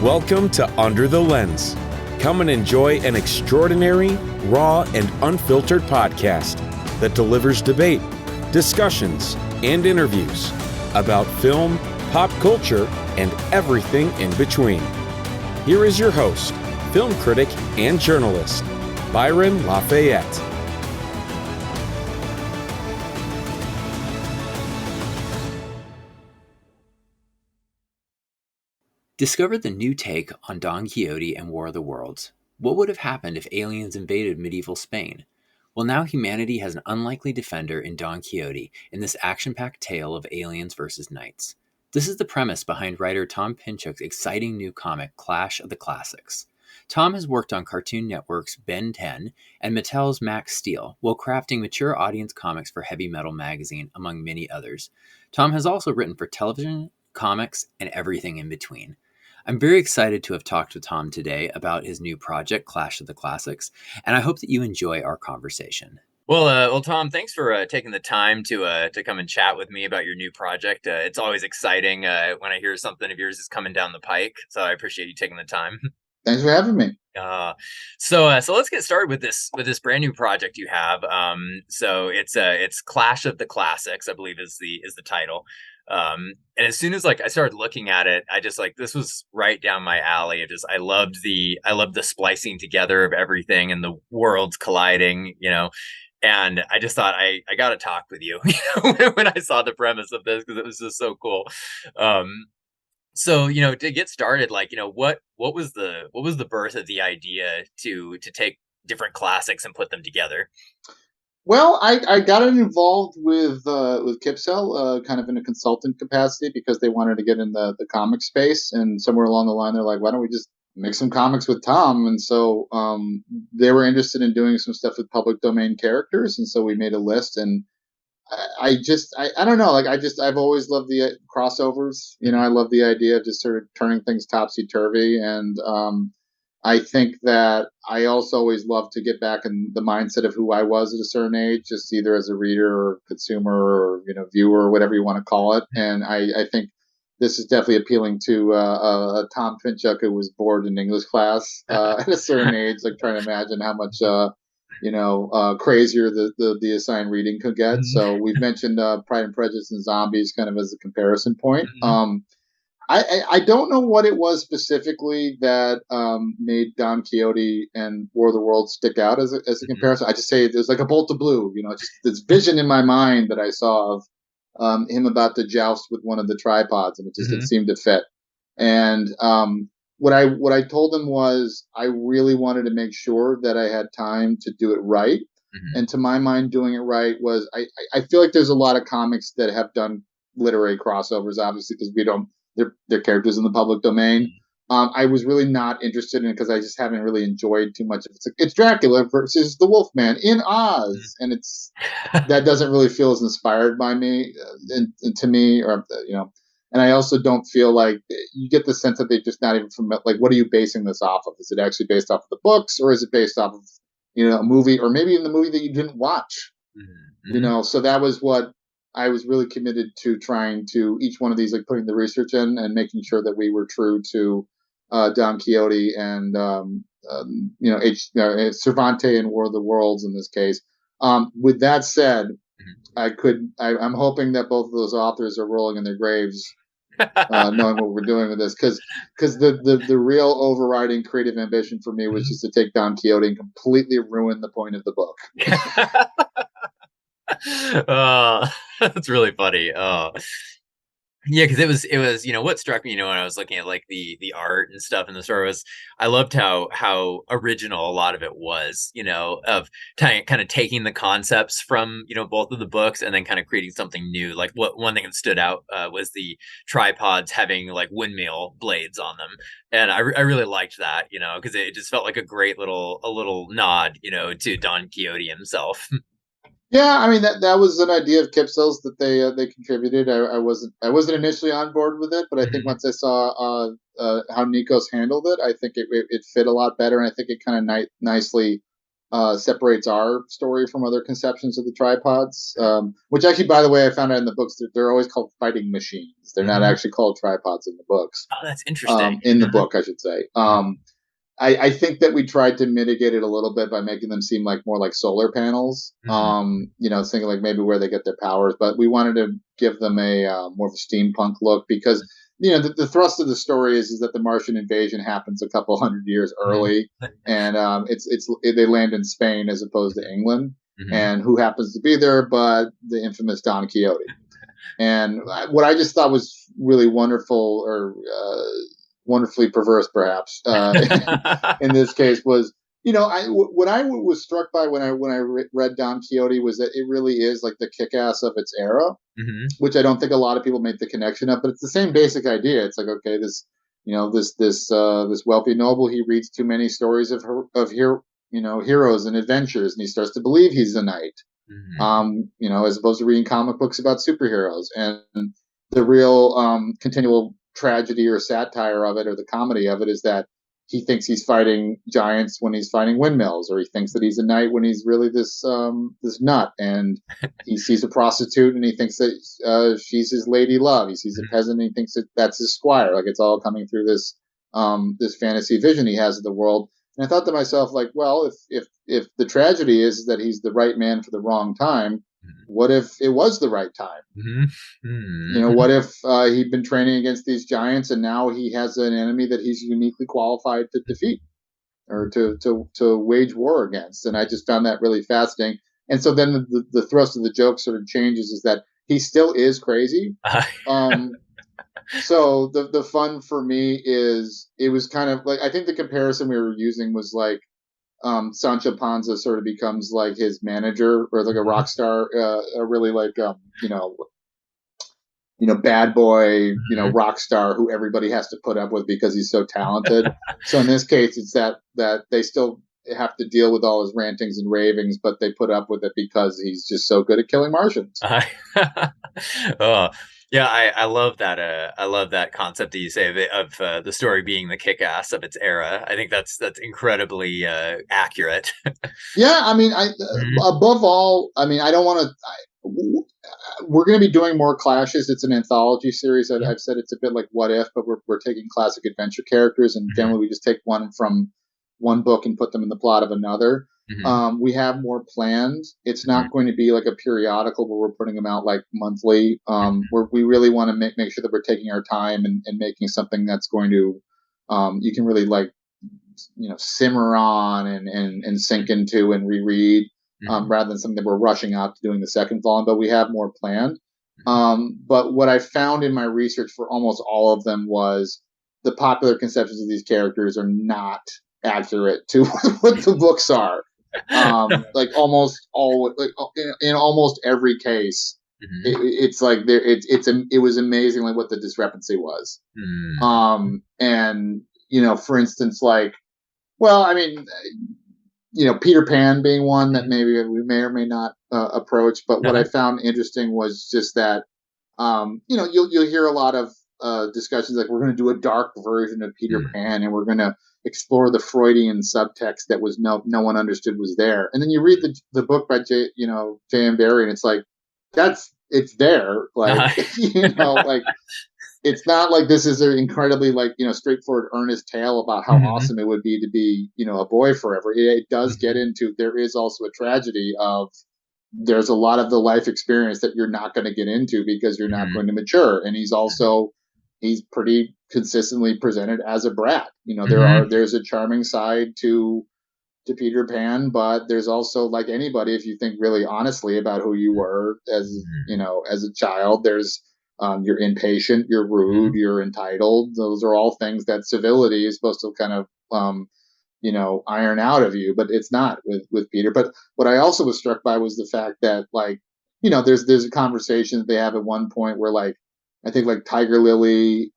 Welcome to Under the Lens. Come and enjoy an extraordinary, raw, and unfiltered podcast that delivers debate, discussions, and interviews about film, pop culture, and everything in between. Here is your host, film critic and journalist, Byron Lafayette. Discover the new take on Don Quixote and War of the Worlds. What would have happened if aliens invaded medieval Spain? Well, now humanity has an unlikely defender in Don Quixote in this action-packed tale of aliens versus knights. This is the premise behind writer Tom Pinchuk's exciting new comic, Clash of the Classics. Tom has worked on Cartoon Network's Ben 10 and Mattel's Max Steel, while crafting mature audience comics for Heavy Metal magazine, among many others. Tom has also written for television, comics, and everything in between. I'm very excited to have talked with Tom today about his new project, Clash of the Classics, and I hope that you enjoy our conversation. Well, Tom, thanks for taking the time to come and chat with me about your new project. It's always exciting when I hear something of yours is coming down the pike, so I appreciate you taking the time. Thanks for having me. So let's get started with this brand new project you have. So it's Clash of the Classics, I believe is the title. And as soon as I started looking at it, I just this was right down my alley. I loved the splicing together of everything and the worlds colliding, and I just thought I got to talk with you, when I saw the premise of this, because it was just so cool. So, to get started, what was the birth of the idea to take different classics and put them together? Well, I got involved with Kipsell, kind of in a consultant capacity, because they wanted to get in the comic space, and somewhere along the line they're like, why don't we just make some comics with Tom? And so they were interested in doing some stuff with public domain characters, and so we made a list. And I don't know, I've always loved the crossovers. I love the idea of just sort of turning things topsy-turvy, and I think that I also always love to get back in the mindset of who I was at a certain age, just either as a reader or consumer or viewer or whatever you want to call it. And I think this is definitely appealing to Tom Pinchuk, who was bored in English class at a certain age, trying to imagine how much crazier the assigned reading could get. So we've mentioned Pride and Prejudice and Zombies kind of as a comparison point. I don't know what it was specifically that made Don Quixote and War of the Worlds stick out as a comparison. I just say there's like a bolt of blue, just this vision in my mind that I saw of him about to joust with one of the tripods, and it just didn't seem to fit. And what I told him was I really wanted to make sure that I had time to do it right. And to my mind, doing it right was I feel like there's a lot of comics that have done literary crossovers, obviously, because we don't. They're characters in the public domain. I was really not interested in it because I just haven't really enjoyed too much of it. It's Dracula versus the Wolfman in Oz, and that doesn't really feel as inspired by me, and to me, or And I also don't feel like you get the sense that they're just not even familiar. What are you basing this off of? Is it actually based off of the books, or is it based off of a movie, or maybe in the movie that you didn't watch? So that was what I was really committed to, trying to each one of these, putting the research in and making sure that we were true to Don Quixote and Cervantes and War of the Worlds in this case. With that said, I'm hoping that both of those authors are rolling in their graves, knowing what we're doing with this, because the real overriding creative ambition for me was just to take Don Quixote and completely ruin the point of the book. That's really funny. Yeah, because it was what struck me when I was looking at the art and stuff in the story was I loved how original a lot of it was, of kind of taking the concepts from both of the books and then kind of creating something new. One thing that stood out was the tripods having windmill blades on them, and I really liked that, because it just felt like a great little nod to Don Quixote himself. Yeah, I mean that was an idea of Kipsell's that they contributed. I wasn't initially on board with it, but I think once I saw how Nikos handled it, I think it fit a lot better, and I think it kind of nicely separates our story from other conceptions of the tripods, which actually, by the way, I found out in the books that they're always called fighting machines. They're not actually called tripods in the books. Oh, that's interesting. In the book, I should say. I think that we tried to mitigate it a little bit by making them seem like more like solar panels. Thinking like maybe where they get their powers, but we wanted to give them a more of a steampunk look because the thrust of the story is that the Martian invasion happens a couple hundred years early, and they land in Spain as opposed to England, and who happens to be there but the infamous Don Quixote. And what I just thought was really wonderful, or wonderfully perverse, perhaps, in this case was, what I was struck by when I read Don Quixote was that it really is like the kick-ass of its era, which I don't think a lot of people make the connection of, but it's the same basic idea. It's like, okay, this wealthy noble, he reads too many stories of heroes and adventures, and he starts to believe he's a knight, as opposed to reading comic books about superheroes. And the real continual tragedy or satire of it, or the comedy of it, is that he thinks he's fighting giants when he's fighting windmills, or he thinks that he's a knight when he's really this nut, and he sees a prostitute and he thinks that she's his lady love. He sees a peasant and he thinks that that's his squire. Like, it's all coming through this fantasy vision he has of the world. And I thought to myself, like, well, if the tragedy is that he's the right man for the wrong time, what if it was the right time? What if he'd been training against these giants and now he has an enemy that he's uniquely qualified to defeat or to wage war against? And I just found that really fascinating. And so then the thrust of the joke sort of changes, is that he still is crazy. So the fun for me is, it was kind of like, I think the comparison we were using was like, Sancho Panza sort of becomes like his manager, or like a rock star, really like, bad boy, rock star who everybody has to put up with because he's so talented. So in this case, it's that they still have to deal with all his rantings and ravings, but they put up with it because he's just so good at killing Martians. Oh. Yeah, I love that. I love that concept that you say of the story being the kick-ass of its era. I think that's incredibly accurate. Yeah, I mean, above all, I mean, I don't want to. We're going to be doing more clashes. It's an anthology series. I've said it's a bit like What If, but we're taking classic adventure characters, and generally we just take one from one book and put them in the plot of another. We have more planned. It's not going to be like a periodical where we're putting them out like monthly. Where we really want to make sure that we're taking our time and making something that's going to, you can really like, simmer on and sink into and reread, rather than something that we're rushing out to doing the second volume. But we have more planned. But what I found in my research for almost all of them was the popular conceptions of these characters are not accurate to what the books are. Like almost all, like in almost every case, it's like it was amazing like what the discrepancy was. And for instance, like, well, I mean, Peter Pan being one that maybe we may or may not approach, but what I found interesting was just that you'll hear a lot of discussions like, we're going to do a dark version of Peter Pan, and we're going to explore the Freudian subtext that was no one understood was there. And then you read the book by J.M. Barrie, and it's like, it's there. Like, like, it's not like this is an incredibly like, straightforward, earnest tale about how awesome it would be to be, a boy forever. It does get into, there is also a tragedy of, there's a lot of the life experience that you're not going to get into because you're not going to mature. And he's pretty consistently presented as a brat. There's a charming side to Peter Pan, but there's also, like anybody, if you think really honestly about who you were as as a child, there's you're impatient, you're rude, you're entitled. Those are all things that civility is supposed to kind of iron out of you, but it's not with Peter. But what I also was struck by was the fact that, like, there's a conversation that they have at one point where, like, I think like Tiger Lily,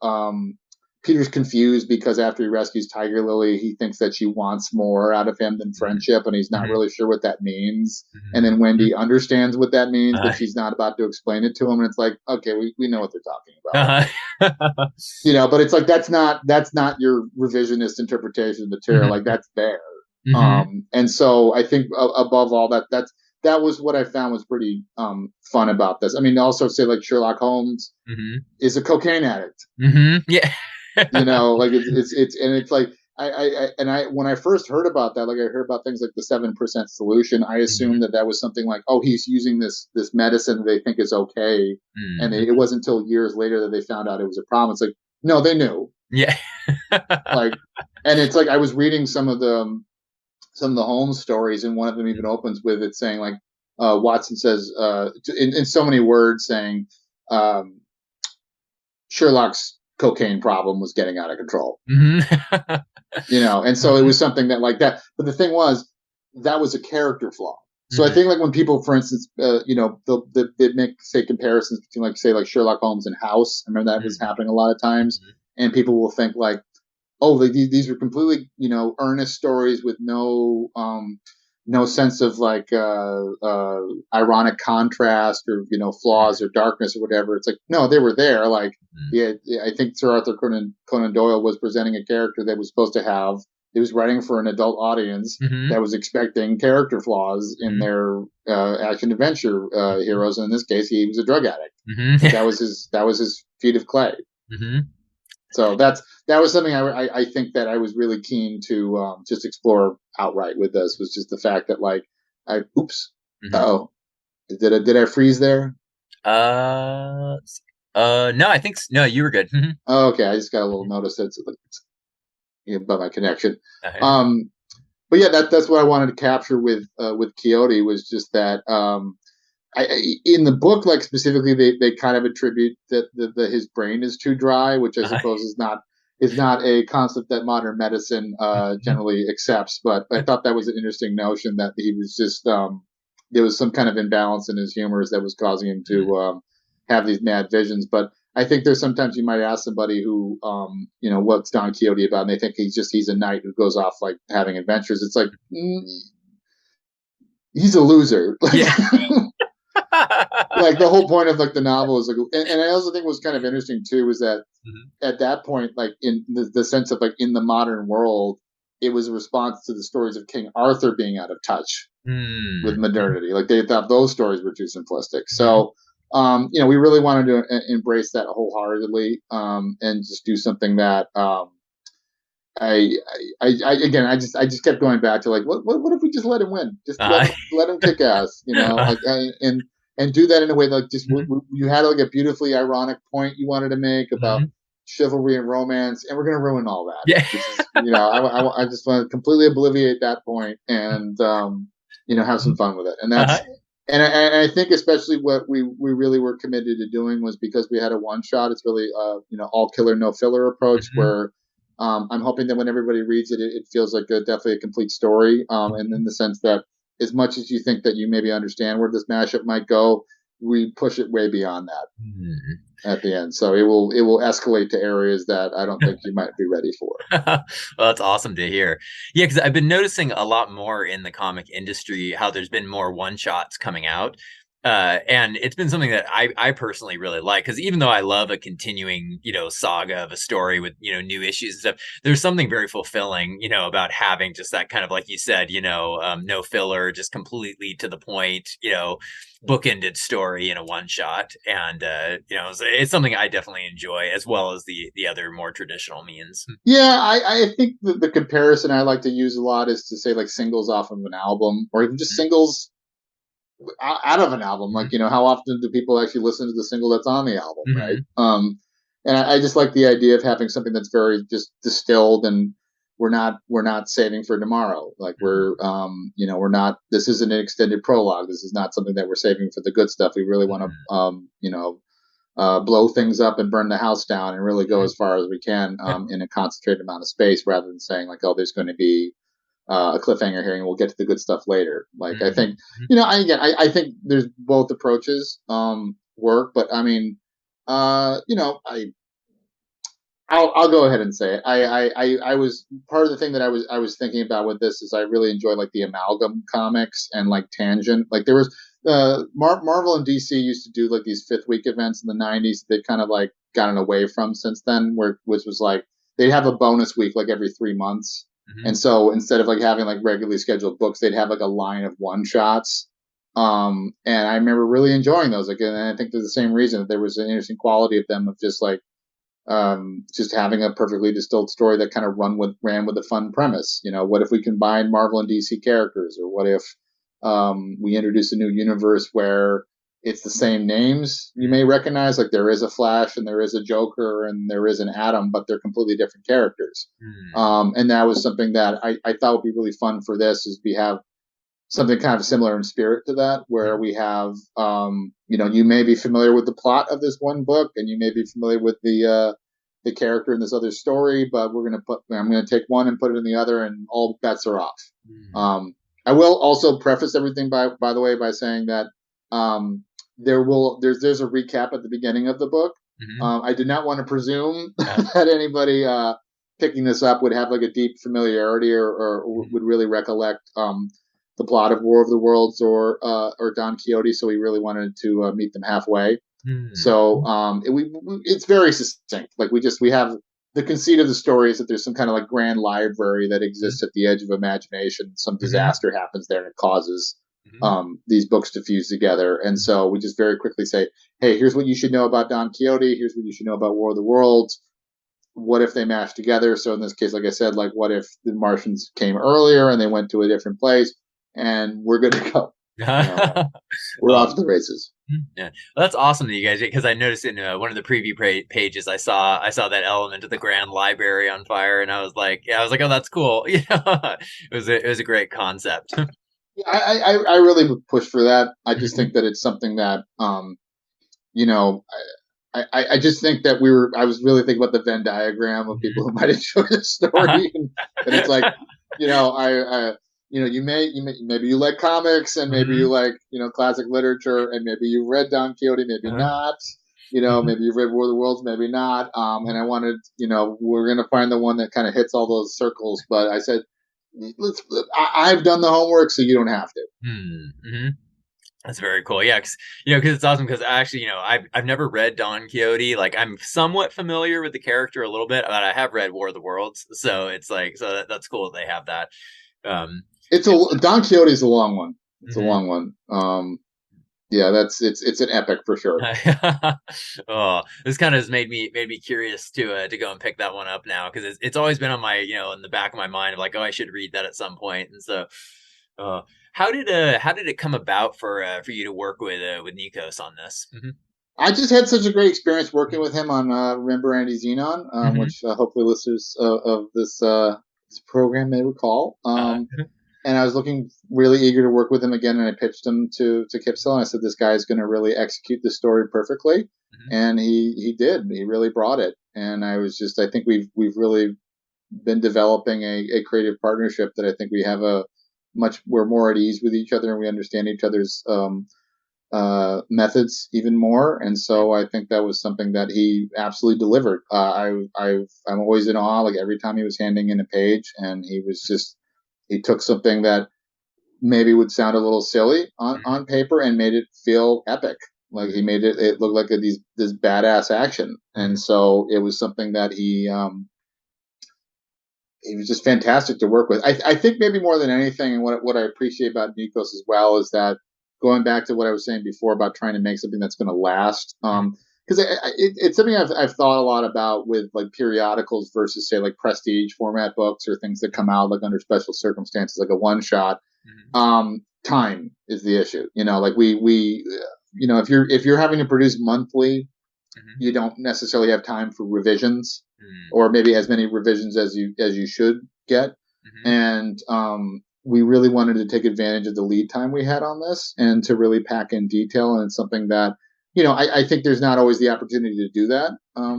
Peter's confused because after he rescues Tiger Lily, he thinks that she wants more out of him than friendship, and he's not really sure what that means. And then Wendy understands what that means, but she's not about to explain it to him. And it's like, okay, we know what they're talking about. But it's like, that's not your revisionist interpretation of the material. Like, that's there. And so I think above all that was what I found was pretty fun about this. I mean, also say like Sherlock Holmes is a cocaine addict. Yeah. Like it's like I when I first heard about that, like I heard about things like the 7% solution, I assumed that was something like, oh, he's using this medicine that they think is okay, and it wasn't until years later that they found out it was a problem. It's like, no, they knew. Yeah. Like, and it's like I was reading some of the Holmes stories, and one of them even opens with it saying like, Watson says in so many words saying Sherlock's cocaine problem was getting out of control. And so it was something that like that. But the thing was, that was a character flaw. So I think like when people, for instance, they make say comparisons between like say like Sherlock Holmes and House. I remember that was happening a lot of times, and people will think like, oh, these are completely earnest stories with no sense of like ironic contrast or flaws or darkness or whatever. It's like, no, they were there. Like I think Sir Arthur Conan Doyle was presenting a character that was supposed to have. He was writing for an adult audience that was expecting character flaws in their action adventure heroes. And in this case, he was a drug addict. That was his feat of clay. So that was something I think that I was really keen to just explore outright with this, was just the fact that like did I freeze there? No, I think no, you were good. Oh, okay, I just got a little notice that's about my connection. But yeah, that's what I wanted to capture with Quixote, was just that in the book, like specifically, they kind of attribute that his brain is too dry, which I suppose is not a concept that modern medicine generally accepts. But I thought that was an interesting notion, that he was just there was some kind of imbalance in his humors that was causing him to have these mad visions. But I think there's sometimes you might ask somebody who what's Don Quixote about, and they think he's a knight who goes off like having adventures. It's like he's a loser. Like the whole point of like the novel is like, and I also think was kind of interesting too was that at that point, like in the sense of like in the modern world, it was a response to the stories of King Arthur being out of touch with modernity. Like they thought those stories were too simplistic. So we really wanted to embrace that wholeheartedly and just do something that I just kept going back to like what if we just let him win, just let him kick ass, and do that in a way that like just you had like a beautifully ironic point you wanted to make about chivalry and romance, and we're gonna ruin all that. I just want to completely obliviate that point and have some fun with it, and that's. And I think especially what we really were committed to doing was, because we had a one shot, it's really all killer no filler approach where I'm hoping that when everybody reads it, it feels like definitely a complete story. And in the sense that as much as you think that you maybe understand where this mashup might go, we push it way beyond that at the end. So it will escalate to areas that I don't think you might be ready for. Well, that's awesome to hear. Yeah, because I've been noticing a lot more in the comic industry how there's been more one shots coming out. And it's been something that I personally really like, because even though I love a continuing, saga of a story with, new issues and stuff, there's something very fulfilling, about having just that kind of, like you said, no filler, just completely to the point, bookended story in a one shot. And, it's something I definitely enjoy, as well as the other more traditional means. Yeah, I think the comparison I like to use a lot is to say like singles off of an album, or even just singles out of an album. Like, how often do people actually listen to the single that's on the album, right? And I just like the idea of having something that's very just distilled, and we're not saving for tomorrow. Like we're not, this isn't an extended prologue. This is not something that we're saving for the good stuff. We really want to blow things up and burn the house down and really go as far as we can in a concentrated amount of space, rather than saying like, oh, there's going to be a cliffhanger here and we'll get to the good stuff later. Like I think, I think there's both approaches work, but I mean, I'll go ahead and say it. I was part of the thing that I was thinking about with this is I really enjoy like the amalgam comics and like Tangent. Like there was Marvel and DC used to do like these fifth week events in the 90s. They've kind of like gotten away from since then, which was like they'd have a bonus week like every 3 months. Mm-hmm. And so instead of like having like regularly scheduled books, they'd have like a line of one shots. And I remember really enjoying those. Like, and I think there's the same reason that there was an interesting quality of them of just having a perfectly distilled story that kind of ran with a fun premise. What if we combine Marvel and DC characters, or what if we introduce a new universe where it's the same names you may recognize, like there is a Flash and there is a Joker and there is an Atom, but they're completely different characters. And that was something that I thought would be really fun for this, is we have something kind of similar in spirit to that, where we have, you may be familiar with the plot of this one book, and you may be familiar with the character in this other story, but I'm going to take one and put it in the other, and all bets are off. I will also preface everything by the way, by saying that there's a recap at the beginning of the book. I did not want to presume that anybody picking this up would have like a deep familiarity or would really recollect the plot of War of the Worlds or Don Quixote, so we really wanted to meet them halfway. So it's very succinct. Like we have the conceit of the story is that there's some kind of like grand library that exists at the edge of imagination. Some disaster happens there and it causes these books to fuse together. And so we just very quickly say, hey, here's what you should know about Don Quixote. Here's what you should know about War of the Worlds. What if they mash together? So in this case, like I said, like what if the Martians came earlier and they went to a different place, and we're good to go. We're off to the races. Yeah, well, that's awesome that you guys, because I noticed in one of the preview pages, I saw that element of the Grand Library on fire, and I was like, oh, that's cool. It was a great concept. Yeah, I really would push for that. I just think that it's something that I just think that I was really thinking about the Venn diagram of people who might enjoy the story, and it's like, maybe you like comics, and maybe you like, classic literature, and maybe you read Don Quixote, maybe not, maybe you've read War of the Worlds, maybe not. And I wanted, we're going to find the one that kind of hits all those circles. But I said, I've done the homework, so you don't have to. Mm-hmm. That's very cool. Yeah, because it's awesome. Because actually, I've never read Don Quixote. Like, I'm somewhat familiar with the character a little bit, but I have read War of the Worlds, so it's like, that's cool that they have that. Don Quixote is a long one. It's a long one. Yeah, it's an epic for sure. Oh, this kind of has made me curious to go and pick that one up now, because it's always been on my in the back of my mind of like, oh, I should read that at some point. And so, how did it come about for you to work with Nikos on this? I just had such a great experience working with him on Remember Andy Xenon, which hopefully listeners of this program may recall. And I was really eager to work with him again, and I pitched him to Kipsell, and I said, this guy is going to really execute the story perfectly. And he did. He really brought it. And I think we've really been developing a creative partnership that I think we have we're more at ease with each other, and we understand each other's methods even more. And so I think that was something that he absolutely delivered. I'm always in awe, like every time he was handing in a page, and he took something that maybe would sound a little silly on paper and made it feel epic. Like he made it look like this badass action. And so it was something that he was just fantastic to work with. I think maybe more than anything, and what I appreciate about Nikos as well, is that, going back to what I was saying before about trying to make something that's going to last, because it's something I've thought a lot about with like periodicals versus, say, like prestige format books or things that come out like under special circumstances, like a one shot. Time is the issue. Like if you're having to produce monthly, you don't necessarily have time for revisions, or maybe as many revisions as you should get. And we really wanted to take advantage of the lead time we had on this and to really pack in detail. And it's something that, I think there's not always the opportunity to do that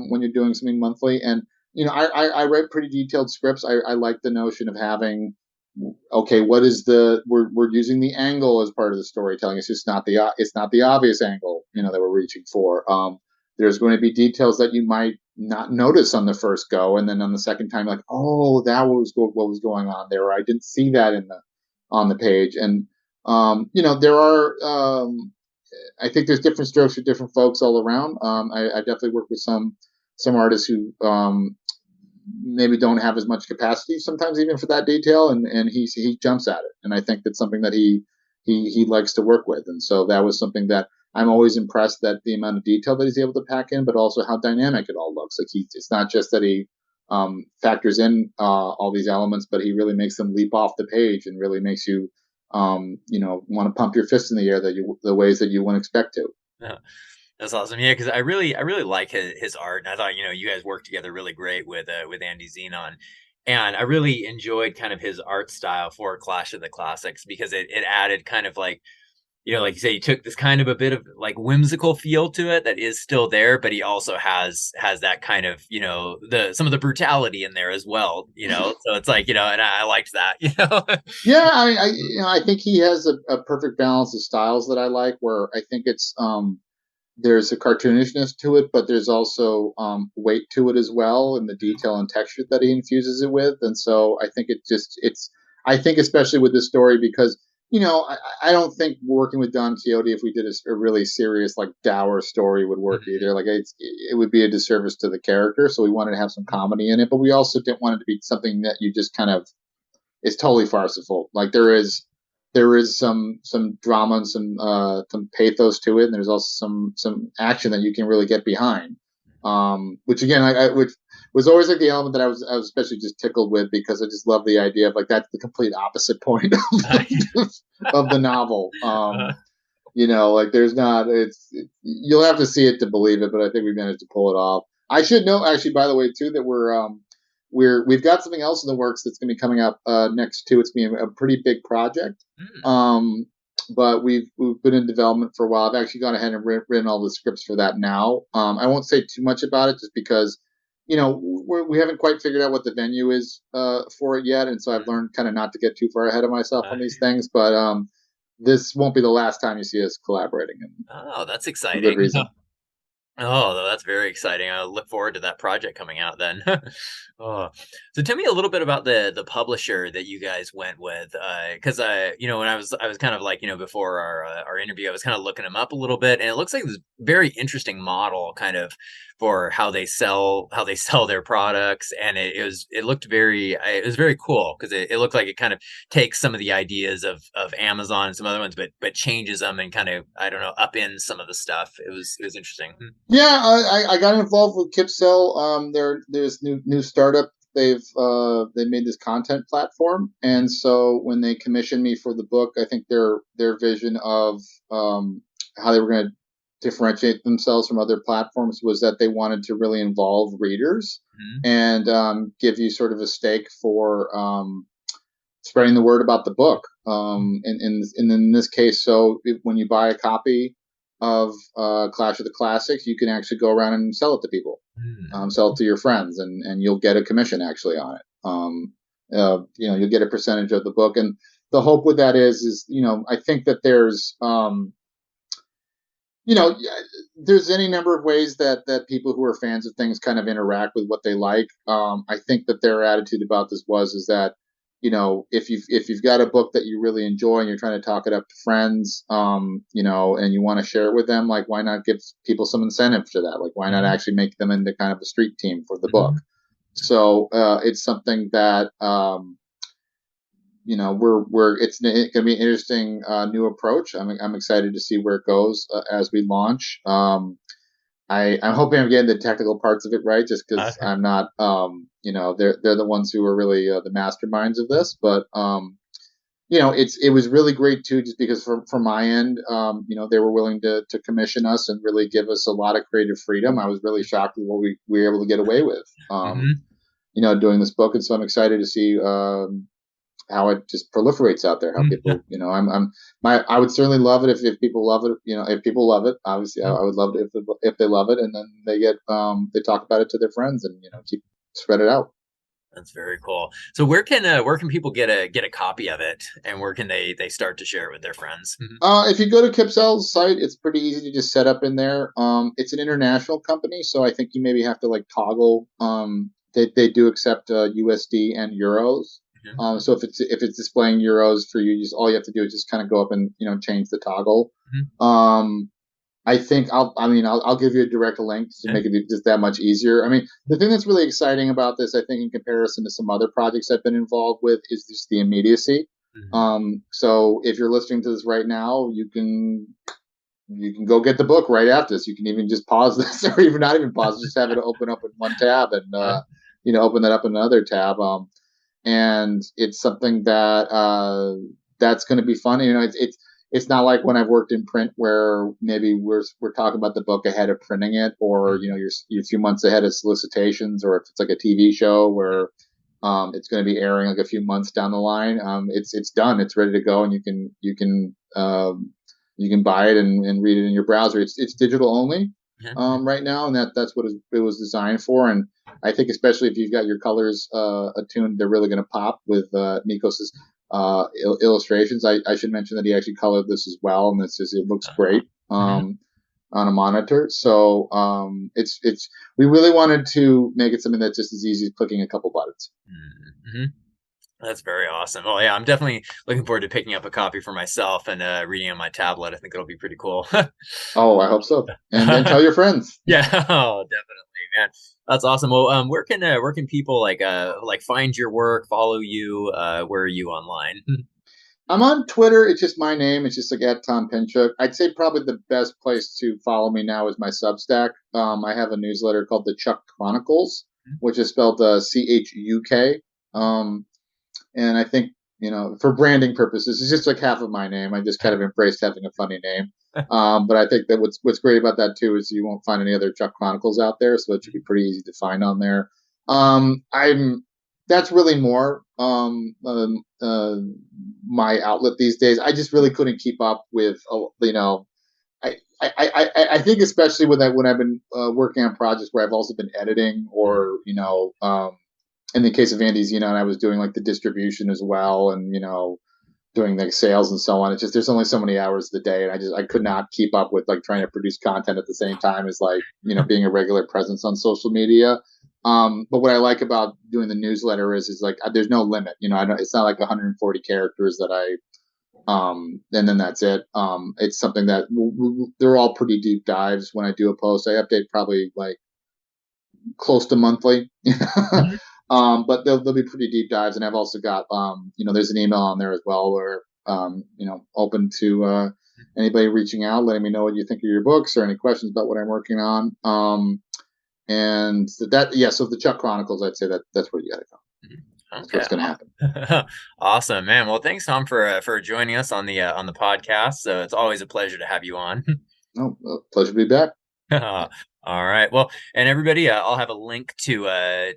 when you're doing something monthly. And, I write pretty detailed scripts. I like the notion of having, okay, we're using the angle as part of the storytelling. It's just not the obvious angle, that we're reaching for. There's going to be details that you might not notice on the first go, and then on the second time, like, oh, that was what was going on there. Or I didn't see that on the page. And there are, I think there's different strokes for different folks all around. I definitely work with some artists who maybe don't have as much capacity sometimes even for that detail, and he jumps at it, and I think that's something that he likes to work with, and so that was something that I'm always impressed that the amount of detail that he's able to pack in, but also how dynamic it all looks. Like it's not just that he factors in all these elements, but he really makes them leap off the page and really makes you want to pump your fist in the air the ways that you wouldn't expect to. Yeah. That's awesome. Yeah, because I really like his art, and I thought you guys worked together really great with Andy Zenon, and I really enjoyed kind of his art style for Clash of the Classics because it added kind of like like you say, he took this kind of a bit of like whimsical feel to it that is still there, but he also has that kind of some of the brutality in there as well. So it's like and I liked that. Yeah, I think he has a perfect balance of styles that I like. Where I think it's there's a cartoonishness to it, but there's also weight to it as well, and the detail and texture that he infuses it with. And so I think I think especially with this story, because I don't think working with Don Quixote, if we did a really serious like dour story, would work either. Like it would be a disservice to the character. So we wanted to have some comedy in it, but we also didn't want it to be something that you just kind of is totally farcical. Like there is some drama and some pathos to it, and there's also some action that you can really get behind. Which again, which was always like the element that I was especially just tickled with, because I just love the idea of like that's the complete opposite point of the novel. Like there's not you'll have to see it to believe it, but I think we managed to pull it off. I should know actually, by the way, too, that we've got something else in the works that's going to be coming up next too. It's going to be a pretty big project. But we've been in development for a while. I've actually gone ahead and written all the scripts for that now. I won't say too much about it just because, we haven't quite figured out what the venue is for it yet. And so I've learned kind of not to get too far ahead of myself on these things. But this won't be the last time you see us collaborating. Oh, that's exciting. For good reason. Oh, that's very exciting. I look forward to that project coming out then. Oh, so tell me a little bit about the publisher that you guys went with, because when I was kind of like before our interview, I was kind of looking them up a little bit, and it looks like this very interesting model kind of for how they sell their products, and it looked it was very cool because it looked like it kind of takes some of the ideas of Amazon and some other ones, but changes them and kind of upends some of the stuff. It was interesting. Yeah, I got involved with Kipsell. There's new startup. They made this content platform, and so when they commissioned me for the book, I think their vision of how they were going to differentiate themselves from other platforms was that they wanted to really involve readers and give you sort of a stake for spreading the word about the book. And in this case, so when you buy a copy of Clash of the Classics, you can actually go around and sell it to people, sell it to your friends, and you'll get a commission actually on it. You'll get a percentage of the book, and the hope with that is I think that there's any number of ways that people who are fans of things kind of interact with what they like. I think that their attitude about this is that if you've got a book that you really enjoy and you're trying to talk it up to friends, and you want to share it with them, like why not give people some incentive to that? Like why not actually make them into kind of a street team for the book? So it's something that it's going to be an interesting new approach. I'm excited to see where it goes as we launch. I'm hoping I'm getting the technical parts of it right, just because I'm not, they're the ones who are really the masterminds of this. But it was really great too, just because from my end, they were willing to commission us and really give us a lot of creative freedom. I was really shocked with what we were able to get away with, doing this book, and so I'm excited to see how it just proliferates out there. How people, I would certainly love it if people love it. If people love it, obviously, I would love it if they love it, and then they they talk about it to their friends, and spread it out. That's very cool. So where can people get a copy of it, and where can they start to share it with their friends? If you go to Kipsell's site, it's pretty easy to just set up in there. It's an international company, so I think you maybe have to like toggle. They do accept USD and euros. So if it's displaying euros for you, all you have to do is just kind of go up and change the toggle. I think I'll give you a direct link to make it just that much easier. I mean, the thing that's really exciting about this, I think, in comparison to some other projects I've been involved with, is just the immediacy. Mhm. So if you're listening to this right now, you can go get the book right after this. You can even just pause this, or even not even pause, just have it open up in one tab, and open that up in another tab. And it's something that that's going to be fun. It's not like when I've worked in print where maybe we're talking about the book ahead of printing it, or you're a few months ahead of solicitations, or if it's like a TV show where it's going to be airing like a few months down the line. It's done. It's ready to go, and you can buy it and read it in your browser. It's digital only Mhm. right now, and that's what it was designed for. And I think especially if you've got your colors attuned, they're really going to pop with Nikos's illustrations. I should mention that he actually colored this as well, and it looks great Mhm. on a monitor. So it's we really wanted to make it something that's just as easy as clicking a couple buttons. Mhm. That's very awesome. Oh yeah, I'm definitely looking forward to picking up a copy for myself and reading on my tablet. I think it'll be pretty cool. Oh, I hope so. And then tell your friends. Yeah, oh, definitely, man. That's awesome. Well, where can people like find your work, follow you? Where are you online? I'm on Twitter. It's just my name. It's just like at Tom Pinchuk. I'd say probably the best place to follow me now is my Substack. I have a newsletter called the Chuck Chronicles, which is spelled Chuk. And I think for branding purposes, it's just like half of my name. I just kind of embraced having a funny name. But I think that what's great about that too is you won't find any other Chuck Chronicles out there, so it should be pretty easy to find on there. I'm That's really more my outlet these days. I just really couldn't keep up with I think especially when I've been working on projects where I've also been editing, or in the case of Andy's, and I was doing like the distribution as well, and doing like sales and so on. It's just there's only so many hours of the day, and I could not keep up with like trying to produce content at the same time as like being a regular presence on social media. But what I like about doing the newsletter is like there's no limit. It's not like 140 characters that and then that's it. It's something that they're all pretty deep dives. When I do a post, I update probably like close to monthly. Mhm. But they'll be pretty deep dives, and I've also got there's an email on there as well where open to anybody reaching out, letting me know what you think of your books or any questions about what I'm working on. And so the Chuck Chronicles, I'd say that's where you got to go. That's Okay. what's going to happen. Awesome, man. Well, thanks, Tom, for joining us on the podcast. So it's always a pleasure to have you on. No, pleasure to be back. All right. Well, and everybody, I'll have a link to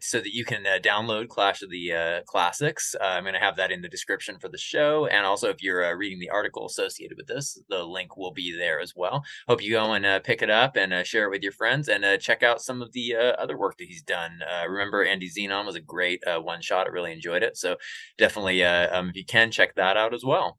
so that you can download Clash of the Classics. I'm going to have that in the description for the show, and also if you're reading the article associated with this, the link will be there as well. Hope you go and pick it up and share it with your friends, and check out some of the other work that he's done. Remember, Andy Xenon was a great one shot. I really enjoyed it, so definitely, if you can, check that out as well.